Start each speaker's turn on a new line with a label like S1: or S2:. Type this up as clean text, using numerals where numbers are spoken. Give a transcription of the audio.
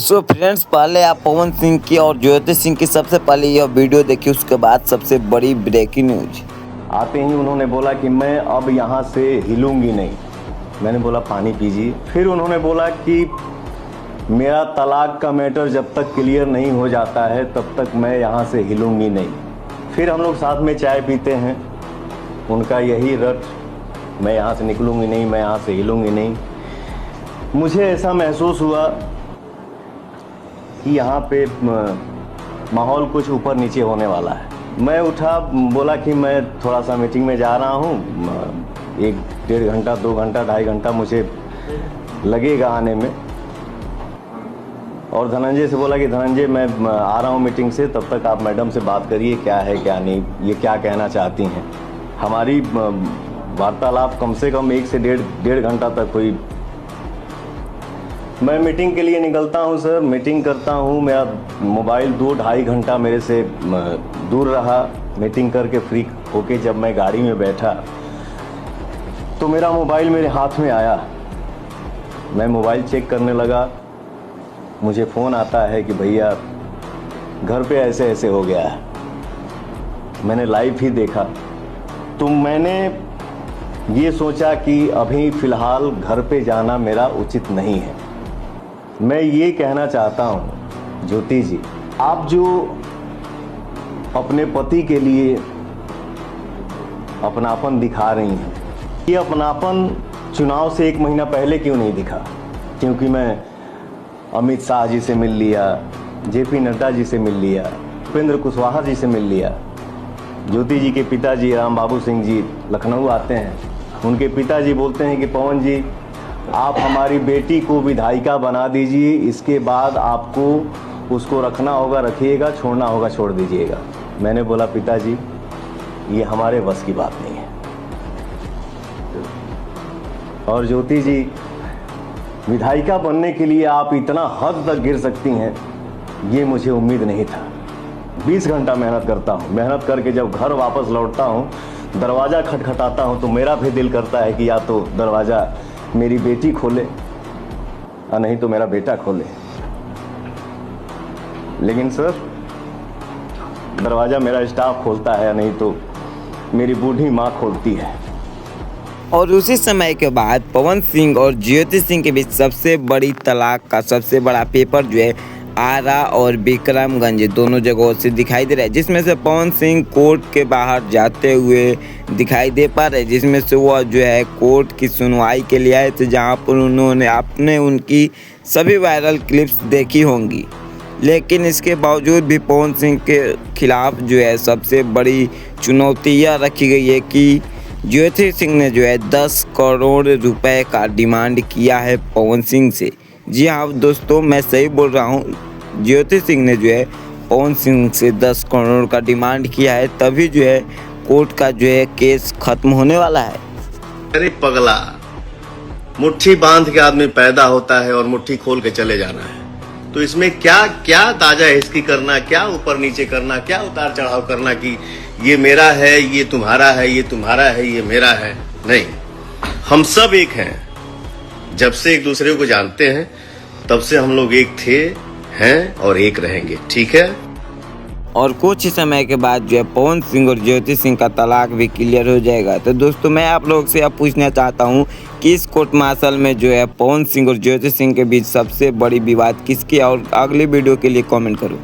S1: So friends, पहले आप पवन सिंह की और ज्योति सिंह की सबसे पहले यह वीडियो देखिए, उसके बाद सबसे बड़ी ब्रेकिंग न्यूज।
S2: आते ही उन्होंने बोला कि मैं अब यहाँ से हिलूंगी नहीं। मैंने बोला पानी पीजिए। फिर उन्होंने बोला कि मेरा तलाक का मैटर जब तक क्लियर नहीं हो जाता है तब तक मैं यहाँ से हिलूंगी नहीं। फिर हम लोग साथ में चाय पीते हैं, उनका यही रट, मैं यहाँ से निकलूंगी नहीं, मैं यहाँ से हिलूंगी नहीं। मुझे ऐसा महसूस हुआ कि यहाँ पे माहौल कुछ ऊपर नीचे होने वाला है। मैं उठा, बोला कि मैं थोड़ा सा मीटिंग में जा रहा हूँ, 1-1.5 घंटा 2 घंटा 2.5 घंटा मुझे लगेगा आने में। और धनंजय से बोला कि धनंजय मैं आ रहा हूँ मीटिंग से, तब तक आप मैडम से बात करिए क्या है क्या नहीं, ये क्या कहना चाहती हैं। हमारी वार्तालाप कम से कम 1 से 1.5 घंटा तक हुई। मैं मीटिंग के लिए निकलता हूं सर, मीटिंग करता हूं, मेरा मोबाइल 2-2.5 घंटा मेरे से दूर रहा। मीटिंग करके फ्री होके जब मैं गाड़ी में बैठा तो मेरा मोबाइल मेरे हाथ में आया। मैं मोबाइल चेक करने लगा, मुझे फ़ोन आता है कि भैया घर पे ऐसे ऐसे हो गया है। मैंने लाइव ही देखा तो मैंने ये सोचा कि अभी फ़िलहाल घर पे जाना मेरा उचित नहीं है। मैं ये कहना चाहता हूँ ज्योति जी, आप जो अपने पति के लिए अपनापन दिखा रही हैं, ये अपनापन चुनाव से 1 महीना पहले क्यों नहीं दिखा? क्योंकि मैं अमित शाह जी से मिल लिया, जेपी नड्डा जी से मिल लिया, उपेंद्र कुशवाहा जी से मिल लिया। ज्योति जी के पिताजी राम बाबू सिंह जी लखनऊ आते हैं, उनके पिताजी बोलते हैं कि पवन जी आप हमारी बेटी को विधायिका बना दीजिए, इसके बाद आपको उसको रखना होगा रखिएगा, छोड़ना होगा छोड़ दीजिएगा। मैंने बोला पिताजी ये हमारे बस की बात नहीं है। और ज्योति जी विधायिका बनने के लिए आप इतना हद तक गिर सकती हैं, ये मुझे उम्मीद नहीं था। 20 घंटा मेहनत करता हूँ, मेहनत करके जब घर वापस लौटता हूँ, दरवाज़ा खटखटाता हूँ तो मेरा भी दिल करता है कि या तो दरवाज़ा मेरी बेटी खोले और नहीं तो मेरा बेटा खोले। लेकिन सर दरवाज़ा मेरा स्टाफ खोलता है, नहीं तो मेरी बूढ़ी माँ खोलती है।
S1: और उसी समय के बाद पवन सिंह और ज्योति सिंह के बीच सबसे बड़ी तलाक का सबसे बड़ा पेपर जो है आरा और विक्रमगंज दोनों जगहों से दिखाई दे रहा है, जिसमें से पवन सिंह कोर्ट के बाहर जाते हुए दिखाई दे पा रहे हैं, जिसमें से वो जो है कोर्ट की सुनवाई के लिए आए थे, जहां पर उन्होंने आपने उनकी सभी वायरल क्लिप्स देखी होंगी। लेकिन इसके बावजूद भी पवन सिंह के खिलाफ जो है सबसे बड़ी चुनौती यह रखी गई है कि ज्योति सिंह ने जो है 10 करोड़ रुपए का डिमांड किया है पवन सिंह से। जी हाँ दोस्तों, मैं सही बोल रहा हूँ, ज्योति सिंह ने जो है पवन सिंह से 10 करोड़ का डिमांड किया है, तभी जो है कोर्ट का जो है केस खत्म होने वाला है।
S3: अरे पगला, मुट्ठी बांध के आदमी पैदा होता है और मुट्ठी खोल के चले जाना है, तो इसमें क्या क्या ताजा हिस्की करना, क्या ऊपर नीचे करना, क्या उतार चढ़ाव करना कि ये मेरा है, ये तुम्हारा है, ये तुम्हारा है, ये मेरा है। नहीं, हम सब एक हैं। जब से एक दूसरे को जानते हैं तब से हम लोग एक थे, हैं और एक रहेंगे, ठीक है।
S1: और कुछ ही समय के बाद जो है पवन सिंह और ज्योति सिंह का तलाक भी क्लियर हो जाएगा। तो दोस्तों, मैं आप लोग से अब पूछना चाहता हूँ कि इस कोर्ट मार्शल में जो है पवन सिंह और ज्योति सिंह के बीच सबसे बड़ी विवाद किसकी, और अगली वीडियो के लिए कमेंट करो।